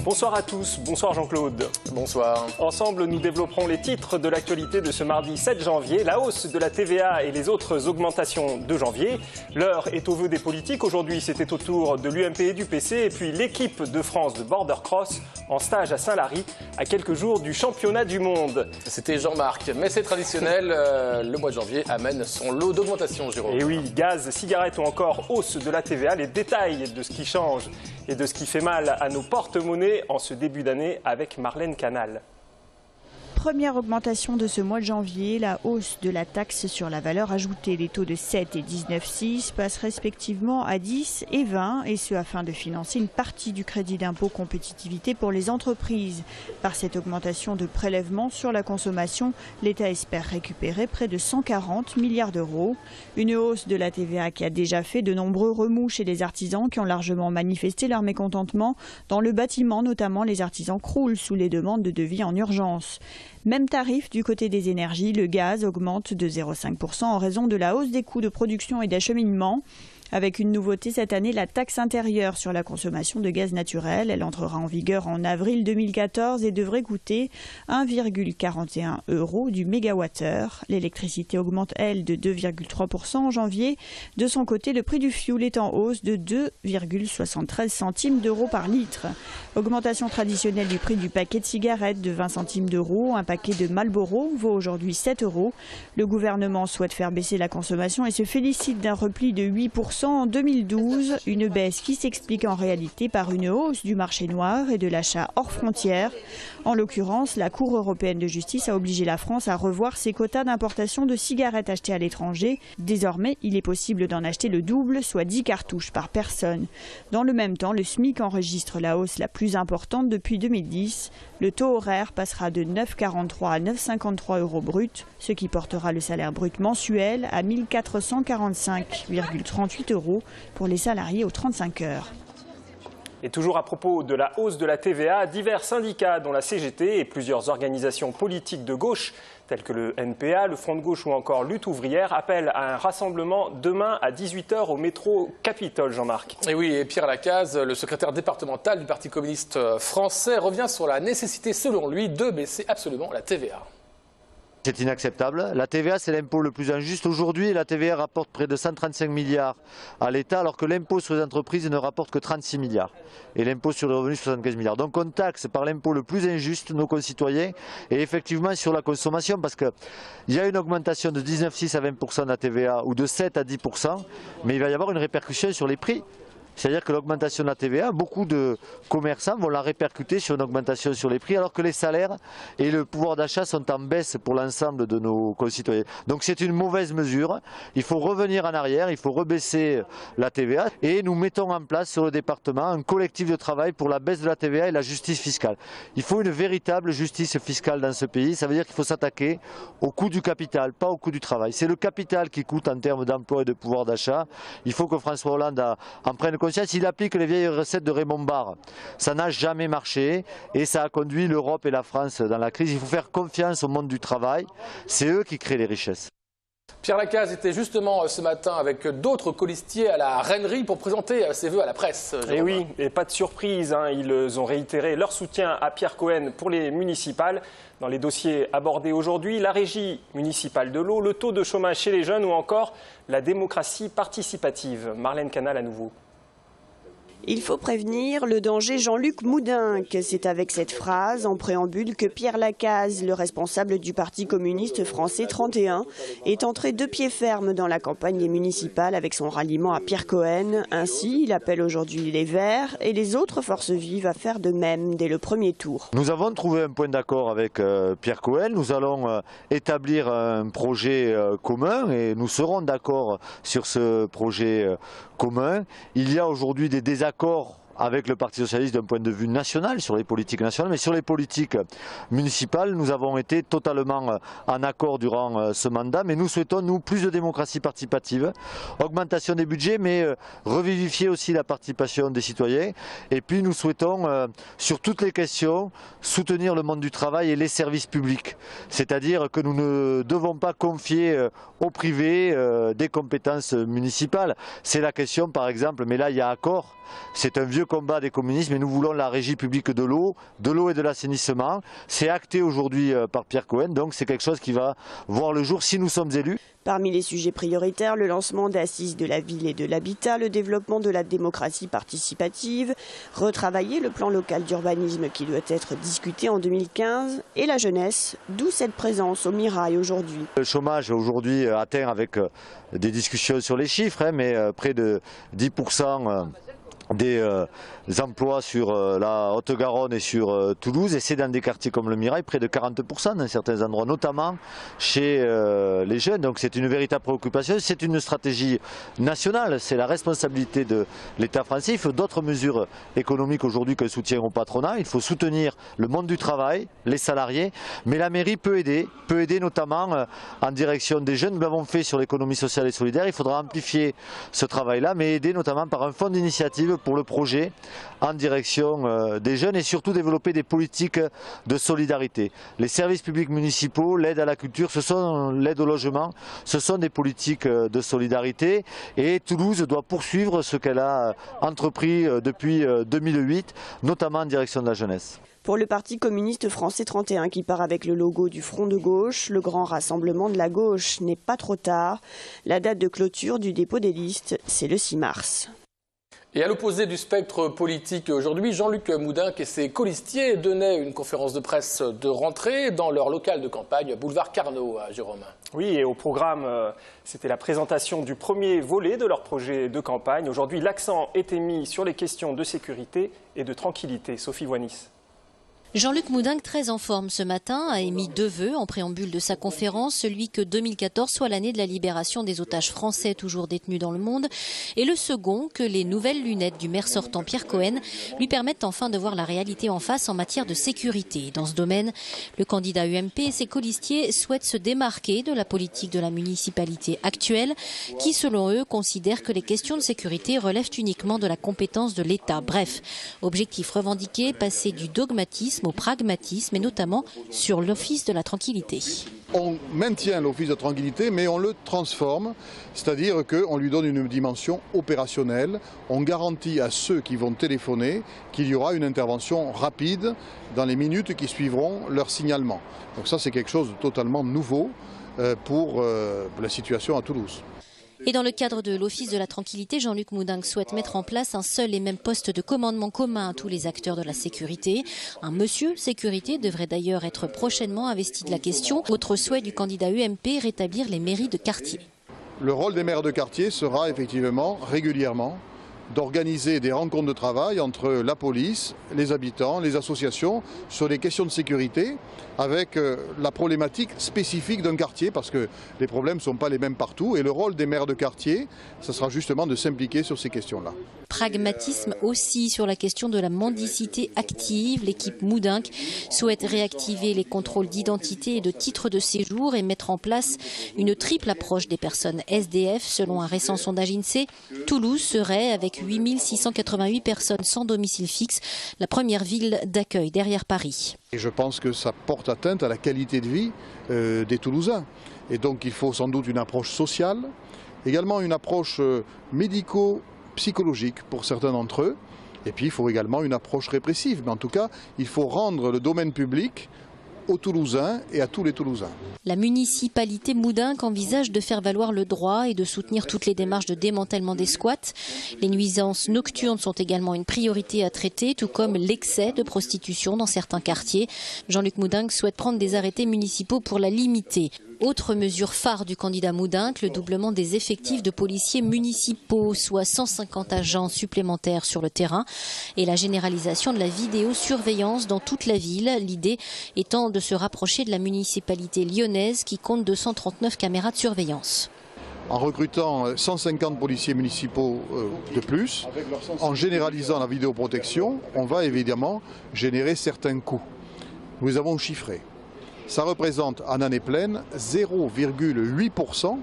Bonsoir à tous, bonsoir Jean-Claude. Bonsoir. Ensemble, nous développerons les titres de l'actualité de ce mardi 7 janvier, la hausse de la TVA et les autres augmentations de janvier. L'heure est au vœu des politiques. Aujourd'hui, c'était au tour de l'UMP et du PC et puis l'équipe de France de border cross en stage à Saint-Lary à quelques jours du championnat du monde. C'était Jean-Marc, mais c'est traditionnel, le mois de janvier amène son lot d'augmentation, Jérôme. Et oui, gaz, cigarettes ou encore hausse de la TVA, les détails de ce qui change et de ce qui fait mal à nos porte-monnaies en ce début d'année avec Marlène Canal. Première augmentation de ce mois de janvier, la hausse de la taxe sur la valeur ajoutée. Les taux de 7 et 19,6 passent respectivement à 10 et 20, et ce afin de financer une partie du crédit d'impôt compétitivité pour les entreprises. Par cette augmentation de prélèvement sur la consommation, l'État espère récupérer près de 140 milliards d'euros. Une hausse de la TVA qui a déjà fait de nombreux remous chez les artisans qui ont largement manifesté leur mécontentement. Dans le bâtiment, notamment, les artisans croulent sous les demandes de devis en urgence. Même tarif du côté des énergies, le gaz augmente de 0,5% en raison de la hausse des coûts de production et d'acheminement. Avec une nouveauté cette année, la taxe intérieure sur la consommation de gaz naturel. Elle entrera en vigueur en avril 2014 et devrait coûter 1,41 € du mégawattheure. L'électricité augmente, elle, de 2,3% en janvier. De son côté, le prix du fioul est en hausse de 2,73 centimes d'euros par litre. Augmentation traditionnelle du prix du paquet de cigarettes de 20 centimes d'euros. Un paquet de Marlboro vaut aujourd'hui 7 €. Le gouvernement souhaite faire baisser la consommation et se félicite d'un repli de 8% en 2012, une baisse qui s'explique en réalité par une hausse du marché noir et de l'achat hors frontières. En l'occurrence, la Cour européenne de justice a obligé la France à revoir ses quotas d'importation de cigarettes achetées à l'étranger. Désormais, il est possible d'en acheter le double, soit 10 cartouches par personne. Dans le même temps, le SMIC enregistre la hausse la plus importante depuis 2010. Le taux horaire passera de 9,43 à 9,53 € brut, ce qui portera le salaire brut mensuel à 1 445,38 € pour les salariés aux 35 heures. Et toujours à propos de la hausse de la TVA, divers syndicats dont la CGT et plusieurs organisations politiques de gauche telles que le NPA, le Front de gauche ou encore Lutte ouvrière appellent à un rassemblement demain à 18 h au métro Capitole, Jean-Marc. Et oui, et Pierre Lacaze, le secrétaire départemental du Parti communiste français, revient sur la nécessité, selon lui, de baisser absolument la TVA. C'est inacceptable. La TVA, c'est l'impôt le plus injuste. Aujourd'hui, la TVA rapporte près de 135 milliards à l'État, alors que l'impôt sur les entreprises ne rapporte que 36 milliards. Et l'impôt sur les revenus, 75 milliards. Donc on taxe par l'impôt le plus injuste nos concitoyens. Et effectivement, sur la consommation, parce qu'il y a une augmentation de 19,6 à 20% de la TVA, ou de 7 à 10%, mais il va y avoir une répercussion sur les prix. C'est-à-dire que l'augmentation de la TVA, beaucoup de commerçants vont la répercuter sur une augmentation sur les prix, alors que les salaires et le pouvoir d'achat sont en baisse pour l'ensemble de nos concitoyens. Donc c'est une mauvaise mesure. Il faut revenir en arrière, il faut rebaisser la TVA. Et nous mettons en place sur le département un collectif de travail pour la baisse de la TVA et la justice fiscale. Il faut une véritable justice fiscale dans ce pays. Ça veut dire qu'il faut s'attaquer au coût du capital, pas au coût du travail. C'est le capital qui coûte en termes d'emploi et de pouvoir d'achat. Il faut que François Hollande en prenne conscience. Il applique les vieilles recettes de Raymond Barre. Ça n'a jamais marché et ça a conduit l'Europe et la France dans la crise. Il faut faire confiance au monde du travail. C'est eux qui créent les richesses. Pierre Lacaze était justement ce matin avec d'autres colistiers à la Reinerie pour présenter ses vœux à la presse. Et oui, et pas de surprise, ils ont réitéré leur soutien à Pierre Cohen pour les municipales. Dans les dossiers abordés aujourd'hui, la régie municipale de l'eau, le taux de chômage chez les jeunes ou encore la démocratie participative. Marlène Canal à nouveau. Il faut prévenir le danger Jean-Luc Moudinque. C'est avec cette phrase en préambule que Pierre Lacaze, le responsable du Parti communiste français 31, est entré de pied ferme dans la campagne municipale avec son ralliement à Pierre Cohen. Ainsi, il appelle aujourd'hui les Verts et les autres forces vives à faire de même dès le premier tour. Nous avons trouvé un point d'accord avec Pierre Cohen. Nous allons établir un projet commun et nous serons d'accord sur ce projet commun. Il y a aujourd'hui des désaccords avec le Parti socialiste d'un point de vue national, sur les politiques nationales, mais sur les politiques municipales, nous avons été totalement en accord durant ce mandat, mais nous souhaitons, nous, plus de démocratie participative, augmentation des budgets, mais revivifier aussi la participation des citoyens, et puis nous souhaitons, sur toutes les questions, soutenir le monde du travail et les services publics, c'est-à-dire que nous ne devons pas confier au privé des compétences municipales. C'est la question, par exemple, mais là il y a accord, c'est un vieux le combat des communistes, mais nous voulons la régie publique de l'eau et de l'assainissement. C'est acté aujourd'hui par Pierre Cohen, donc c'est quelque chose qui va voir le jour si nous sommes élus. Parmi les sujets prioritaires, le lancement d'assises de la ville et de l'habitat, le développement de la démocratie participative, retravailler le plan local d'urbanisme qui doit être discuté en 2015 et la jeunesse, d'où cette présence au Mirail aujourd'hui. Le chômage aujourd'hui atteint avec des discussions sur les chiffres, mais près de 10% des emplois sur la Haute-Garonne et sur Toulouse, et c'est dans des quartiers comme le Mirail, près de 40% dans certains endroits, notamment chez les jeunes. Donc c'est une véritable préoccupation, c'est une stratégie nationale, c'est la responsabilité de l'État français. Il faut d'autres mesures économiques aujourd'hui que le soutien au patronat. Il faut soutenir le monde du travail, les salariés, mais la mairie peut aider notamment en direction des jeunes. Nous l'avons fait sur l'économie sociale et solidaire, il faudra amplifier ce travail-là, mais aider notamment par un fonds d'initiative pour le projet en direction des jeunes et surtout développer des politiques de solidarité. Les services publics municipaux, l'aide à la culture, l'aide au logement, ce sont des politiques de solidarité, et Toulouse doit poursuivre ce qu'elle a entrepris depuis 2008, notamment en direction de la jeunesse. Pour le Parti communiste français 31 qui part avec le logo du Front de gauche, le grand rassemblement de la gauche n'est pas trop tard. La date de clôture du dépôt des listes, c'est le 6 mars. Et à l'opposé du spectre politique aujourd'hui, Jean-Luc Moudenc et ses colistiers donnaient une conférence de presse de rentrée dans leur local de campagne, boulevard Carnot, à Jérôme. Oui, et au programme, c'était la présentation du premier volet de leur projet de campagne. Aujourd'hui, l'accent était mis sur les questions de sécurité et de tranquillité. Sophie Voinis. Jean-Luc Moudenc, très en forme ce matin, a émis 2 vœux en préambule de sa conférence, celui que 2014 soit l'année de la libération des otages français toujours détenus dans le monde, et le second, que les nouvelles lunettes du maire sortant Pierre Cohen lui permettent enfin de voir la réalité en face en matière de sécurité. Dans ce domaine, le candidat UMP et ses colistiers souhaitent se démarquer de la politique de la municipalité actuelle, qui selon eux considère que les questions de sécurité relèvent uniquement de la compétence de l'État. Bref, objectif revendiqué, passer du dogmatisme au pragmatisme, et notamment sur l'Office de la tranquillité. On maintient l'Office de tranquillité, mais on le transforme, c'est-à-dire qu'on lui donne une dimension opérationnelle. On garantit à ceux qui vont téléphoner qu'il y aura une intervention rapide dans les minutes qui suivront leur signalement. Donc ça, c'est quelque chose de totalement nouveau pour la situation à Toulouse. Et dans le cadre de l'Office de la tranquillité, Jean-Luc Moudenc souhaite mettre en place un seul et même poste de commandement commun à tous les acteurs de la sécurité. Un monsieur sécurité devrait d'ailleurs être prochainement investi de la question. Autre souhait du candidat UMP, rétablir les mairies de quartier. Le rôle des maires de quartier sera effectivement régulièrement d'organiser des rencontres de travail entre la police, les habitants, les associations sur les questions de sécurité avec la problématique spécifique d'un quartier parce que les problèmes ne sont pas les mêmes partout et le rôle des maires de quartier, ce sera justement de s'impliquer sur ces questions-là. Pragmatisme aussi sur la question de la mendicité active. L'équipe Moudenc souhaite réactiver les contrôles d'identité et de titres de séjour et mettre en place une triple approche des personnes SDF. Selon un récent sondage INSEE, Toulouse serait, avec 8688 personnes sans domicile fixe, la première ville d'accueil derrière Paris. Et je pense que ça porte atteinte à la qualité de vie des Toulousains. Et donc il faut sans doute une approche sociale, également une approche médico-psychologique pour certains d'entre eux. Et puis il faut également une approche répressive. Mais en tout cas, il faut rendre le domaine public aux Toulousains et à tous les Toulousains. La municipalité Moudenc envisage de faire valoir le droit et de soutenir toutes les démarches de démantèlement des squats. Les nuisances nocturnes sont également une priorité à traiter, tout comme l'excès de prostitution dans certains quartiers. Jean-Luc Moudenc souhaite prendre des arrêtés municipaux pour la limiter. Autre mesure phare du candidat Moudenc, le doublement des effectifs de policiers municipaux, soit 150 agents supplémentaires sur le terrain, et la généralisation de la vidéosurveillance dans toute la ville. L'idée étant de se rapprocher de la municipalité lyonnaise qui compte 239 caméras de surveillance. En recrutant 150 policiers municipaux de plus, en généralisant la vidéoprotection, on va évidemment générer certains coûts. Nous les avons chiffrés. Ça représente en année pleine 0,8%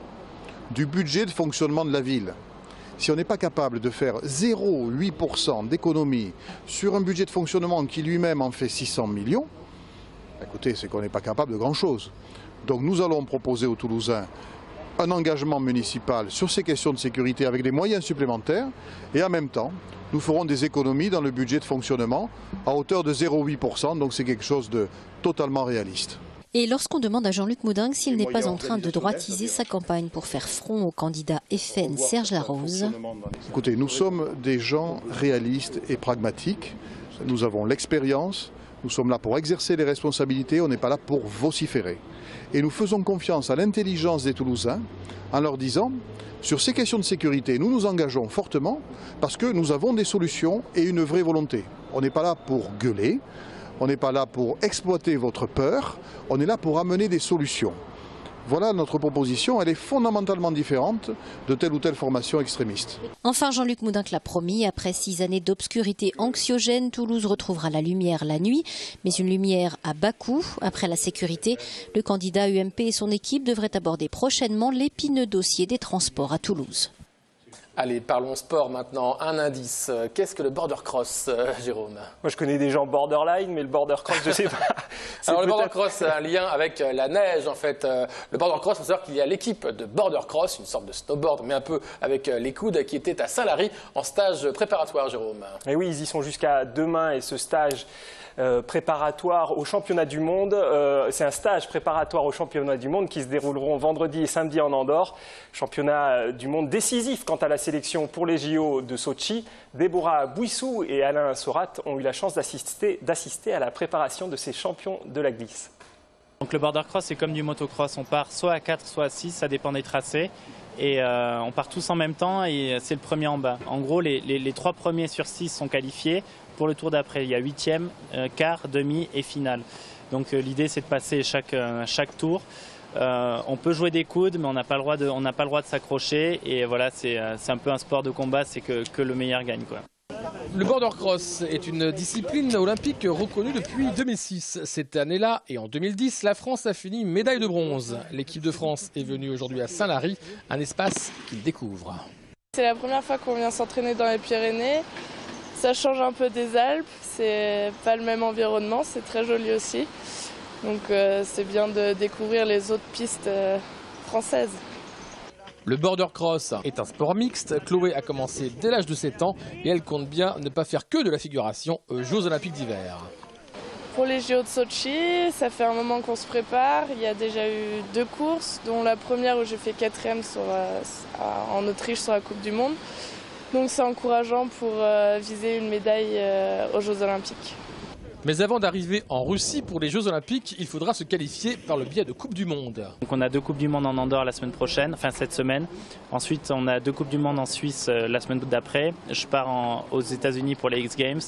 du budget de fonctionnement de la ville. Si on n'est pas capable de faire 0,8% d'économie sur un budget de fonctionnement qui lui-même en fait 600 millions, écoutez, c'est qu'on n'est pas capable de grand-chose. Donc nous allons proposer aux Toulousains un engagement municipal sur ces questions de sécurité avec des moyens supplémentaires et en même temps, nous ferons des économies dans le budget de fonctionnement à hauteur de 0,8%, donc c'est quelque chose de totalement réaliste. Et lorsqu'on demande à Jean-Luc Moudingue s'il n'est pas en train de droitiser sa campagne pour faire front au candidat FN Serge Larose. Écoutez, nous sommes des gens réalistes et pragmatiques. Nous avons l'expérience, nous sommes là pour exercer les responsabilités, on n'est pas là pour vociférer. Et nous faisons confiance à l'intelligence des Toulousains en leur disant, sur ces questions de sécurité, nous nous engageons fortement parce que nous avons des solutions et une vraie volonté. On n'est pas là pour gueuler. On n'est pas là pour exploiter votre peur, on est là pour amener des solutions. Voilà notre proposition, elle est fondamentalement différente de telle ou telle formation extrémiste. Enfin, Jean-Luc Moudingue l'a promis, après 6 années d'obscurité anxiogène, Toulouse retrouvera la lumière la nuit, mais une lumière à bas coût. Après la sécurité, le candidat UMP et son équipe devraient aborder prochainement l'épineux dossier des transports à Toulouse. Allez, parlons sport maintenant. Un indice. Qu'est-ce que le border cross, Jérôme? Moi, je connais des gens borderline, mais le border cross, je ne sais pas. Alors, le border cross, c'est un lien avec la neige, en fait. Le border cross, il faut savoir qu'il y a l'équipe de border cross, une sorte de snowboard, mais un peu avec les coudes, qui était à Saint-Lary en stage préparatoire, Jérôme. Et oui, ils y sont jusqu'à demain et ce stage préparatoire au championnat du monde. C'est un stage préparatoire au championnat du monde qui se dérouleront vendredi et samedi en Andorre. Championnat du monde décisif quant à la sélection pour les JO de Sochi. Déborah Bouissou et Alain Sorat ont eu la chance d'assister à la préparation de ces champions de la glisse. Donc le border cross, c'est comme du motocross. On part soit à 4, soit à 6, ça dépend des tracés. Et on part tous en même temps et c'est le premier en bas. En gros, les 3 premiers sur 6 sont qualifiés. Pour le tour d'après, il y a 8e, quart, demi et finale. Donc l'idée, c'est de passer chaque tour. On peut jouer des coudes, mais on n'a pas le droit de s'accrocher. Et voilà, c'est un peu un sport de combat, c'est que le meilleur gagne, quoi. Le border cross est une discipline olympique reconnue depuis 2006. Cette année-là et en 2010, la France a fini médaille de bronze. L'équipe de France est venue aujourd'hui à Saint-Lary, un espace qu'il découvre. C'est la première fois qu'on vient s'entraîner dans les Pyrénées. Ça change un peu des Alpes, c'est pas le même environnement, c'est très joli aussi. Donc c'est bien de découvrir les autres pistes françaises. Le border cross est un sport mixte. Chloé a commencé dès l'âge de 7 ans et elle compte bien ne pas faire que de la figuration aux Jeux Olympiques d'hiver. Pour les JO de Sochi, ça fait un moment qu'on se prépare. Il y a déjà eu 2 courses, dont la première où j'ai fait 4e en Autriche sur la Coupe du Monde. Donc c'est encourageant pour viser une médaille aux Jeux Olympiques. Mais avant d'arriver en Russie pour les Jeux Olympiques, il faudra se qualifier par le biais de Coupe du Monde. Donc on a 2 Coupes du Monde en Andorre la semaine prochaine, enfin cette semaine. Ensuite, on a 2 Coupes du Monde en Suisse la semaine d'après. Je pars aux États-Unis pour les X Games.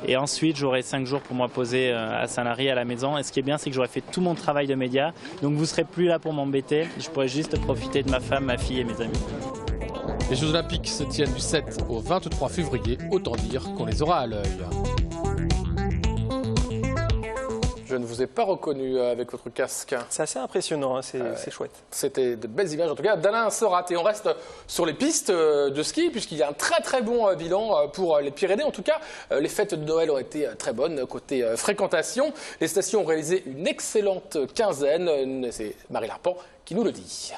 Et ensuite, j'aurai 5 jours pour me poser à Saint-Lary, à la maison. Et ce qui est bien, c'est que j'aurai fait tout mon travail de média. Donc vous ne serez plus là pour m'embêter. Je pourrai juste profiter de ma femme, ma fille et mes amis. Les Jeux Olympiques se tiennent du 7 au 23 février. Autant dire qu'on les aura à l'œil. Je ne vous ai pas reconnu avec votre casque. C'est assez impressionnant, hein, c'est chouette. C'était de belles images en tout cas d'Alain Sorat. Et on reste sur les pistes de ski puisqu'il y a un très bon bilan pour les Pyrénées. En tout cas, les fêtes de Noël ont été très bonnes côté fréquentation. Les stations ont réalisé une excellente quinzaine. C'est Marie Larpan qui nous le dit.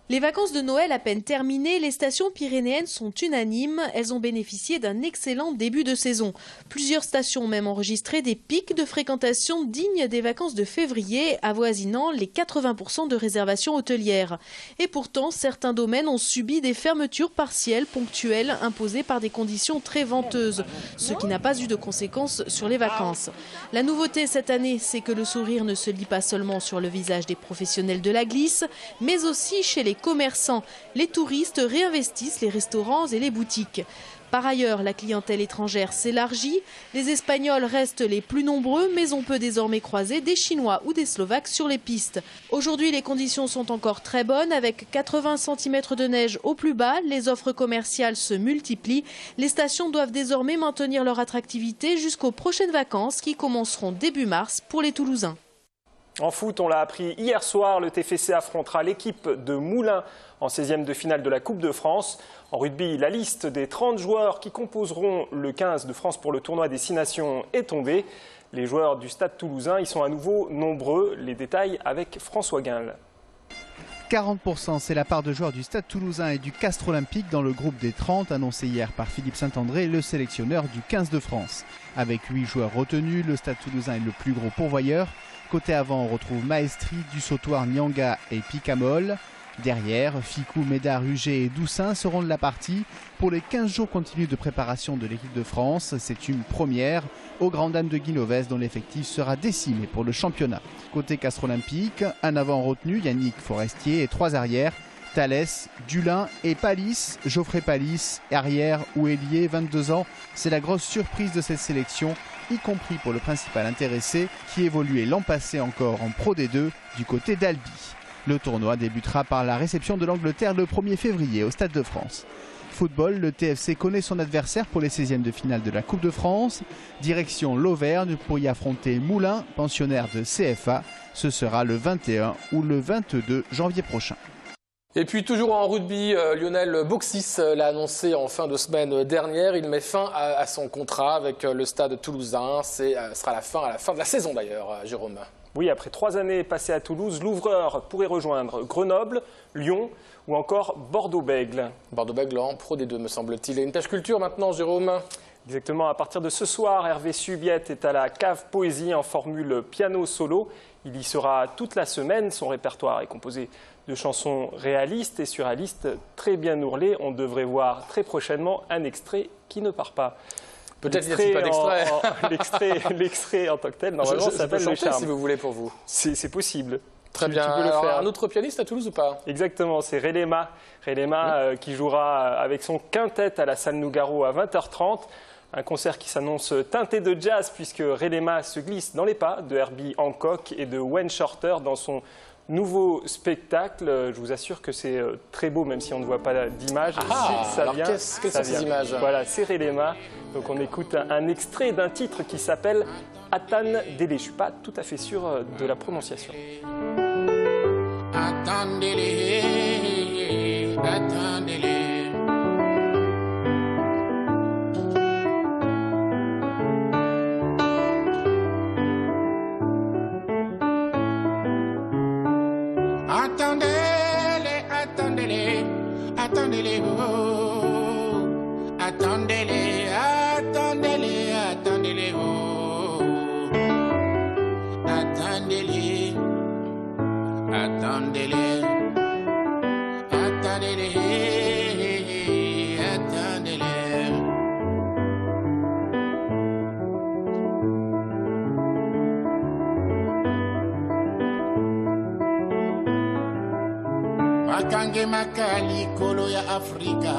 Les vacances de Noël à peine terminées, les stations pyrénéennes sont unanimes. Elles ont bénéficié d'un excellent début de saison. Plusieurs stations ont même enregistré des pics de fréquentation dignes des vacances de février, avoisinant les 80% de réservations hôtelières. Et pourtant, certains domaines ont subi des fermetures partielles, ponctuelles, imposées par des conditions très venteuses, ce qui n'a pas eu de conséquences sur les vacances. La nouveauté cette année, c'est que le sourire ne se lit pas seulement sur le visage des professionnels de la glisse, mais aussi chez les commerçants. Les touristes réinvestissent les restaurants et les boutiques. Par ailleurs, la clientèle étrangère s'élargit. Les Espagnols restent les plus nombreux, mais on peut désormais croiser des Chinois ou des Slovaques sur les pistes. Aujourd'hui, les conditions sont encore très bonnes. Avec 80 cm de neige au plus bas, les offres commerciales se multiplient. Les stations doivent désormais maintenir leur attractivité jusqu'aux prochaines vacances qui commenceront début mars pour les Toulousains. En foot, on l'a appris hier soir, le TFC affrontera l'équipe de Moulins en 16e de finale de la Coupe de France. En rugby, la liste des 30 joueurs qui composeront le 15 de France pour le tournoi des 6 nations est tombée. Les joueurs du Stade toulousain y sont à nouveau nombreux. Les détails avec François Guinle. 40%, c'est la part de joueurs du Stade Toulousain et du Castres Olympique dans le groupe des 30, annoncé hier par Philippe Saint-André, le sélectionneur du 15 de France. Avec 8 joueurs retenus, le Stade Toulousain est le plus gros pourvoyeur. Côté avant, on retrouve Maestri, Dussautoir, Nyanga et Picamol. Derrière, Ficou, Médard, Huget et Doussin seront de la partie. Pour les 15 jours continus de préparation de l'équipe de France, c'est une première aux grandes dames de Guinoves dont l'effectif sera décimé pour le championnat. Côté Castres Olympique, un avant retenu, Yannick Forestier et 3 arrières, Thalès, Dulin et Palis. Geoffrey Palis, arrière ou ailier, 22 ans, c'est la grosse surprise de cette sélection, y compris pour le principal intéressé qui évoluait l'an passé encore en Pro D2 du côté d'Albi. Le tournoi débutera par la réception de l'Angleterre le 1er février au Stade de France. Football, le TFC connaît son adversaire pour les 16e de finale de la Coupe de France. Direction l'Auvergne pour y affronter Moulins, pensionnaire de CFA. Ce sera le 21 ou le 22 janvier prochain. Et puis toujours en rugby, Lionel Boxis l'a annoncé en fin de semaine dernière. Il met fin à son contrat avec le Stade Toulousain. Ce sera à la fin de la saison d'ailleurs, Jérôme. Oui, après 3 années passées à Toulouse, l'ouvreur pourrait rejoindre Grenoble, Lyon ou encore Bordeaux-Bègles. Bordeaux-Bègles en Pro D2 me semble-t-il. Et une tâche culture maintenant, Jérôme. Exactement, à partir de ce soir, Hervé Subiette est à la Cave Poésie en formule piano solo. Il y sera toute la semaine. Son répertoire est composé de chansons réalistes et surréalistes très bien ourlées. On devrait voir très prochainement un extrait qui ne part pas. Peut-être qu'il n'y a pas d'extrait. L'extrait en tant que tel, normalement, ça s'appelle Le Charme. Si vous voulez pour vous. C'est possible. Très bien. Tu peux le faire. Un autre pianiste à Toulouse ou pas? Exactement, c'est Relema. Relema qui jouera avec son quintet à la salle Nougaro à 20h30. Un concert qui s'annonce teinté de jazz puisque Relema se glisse dans les pas de Herbie Hancock et de Wayne Shorter dans son nouveau spectacle. Je vous assure que c'est très beau, même si on ne voit pas d'image. Quelles sont ces images? Voilà, c'est Relema. Donc on écoute un extrait d'un titre qui s'appelle Atan Dele. Je ne suis pas tout à fait sûr de la prononciation. Atan Dele, Atan Dele. Attendez-les, attendez-les, attendez-les, oh. Attendez-les, attendez-les, attendez-les, oh. Attendez-les, attendez-les, attendez-les, attendez-les. Makange makali kolo ya Afrika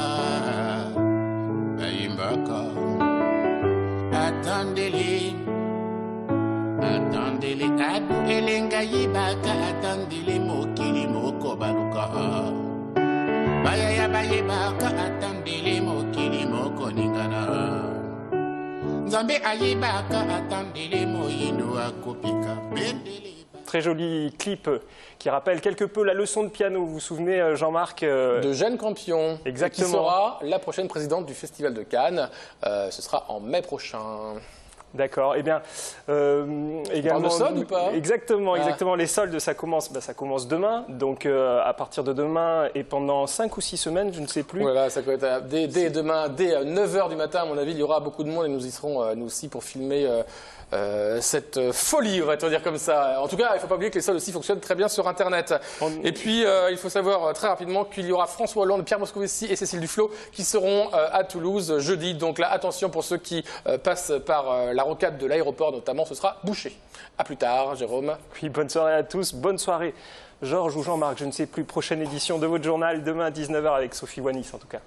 Aimbaka Attendez-les Attendez-les Adu elenga yibaka Attendez-les mokili moko baluka Baya ya baye baka Attendez-les mokili moko ningana Nzambe ayibaka Attendez-les moyino akopika Bendele. Très joli clip qui rappelle quelque peu la leçon de piano. Vous vous souvenez, Jean-Marc de Jeanne Campion, exactement. Qui sera la prochaine présidente du Festival de Cannes. Ce sera en mai prochain. D'accord. Eh bien, également. On parle de soldes ou pas? Exactement, exactement. Les soldes, ça commence demain. Donc, à partir de demain et pendant 5 ou 6 semaines, je ne sais plus. Voilà, ça peut être dès demain, dès 9h du matin, à mon avis, il y aura beaucoup de monde et nous y serons, nous aussi, pour filmer cette folie, on va te dire comme ça. En tout cas, il ne faut pas oublier que les soldes aussi fonctionnent très bien sur Internet. Et puis, il faut savoir très rapidement qu'il y aura François Hollande, Pierre Moscovici et Cécile Duflot qui seront à Toulouse jeudi. Donc là, attention pour ceux qui passent par la rocade de l'aéroport notamment, ce sera bouché. A plus tard, Jérôme. Oui, bonne soirée à tous. Bonne soirée, Georges ou Jean-Marc, je ne sais plus. Prochaine édition de votre journal, demain à 19h avec Sophie Wanis en tout cas.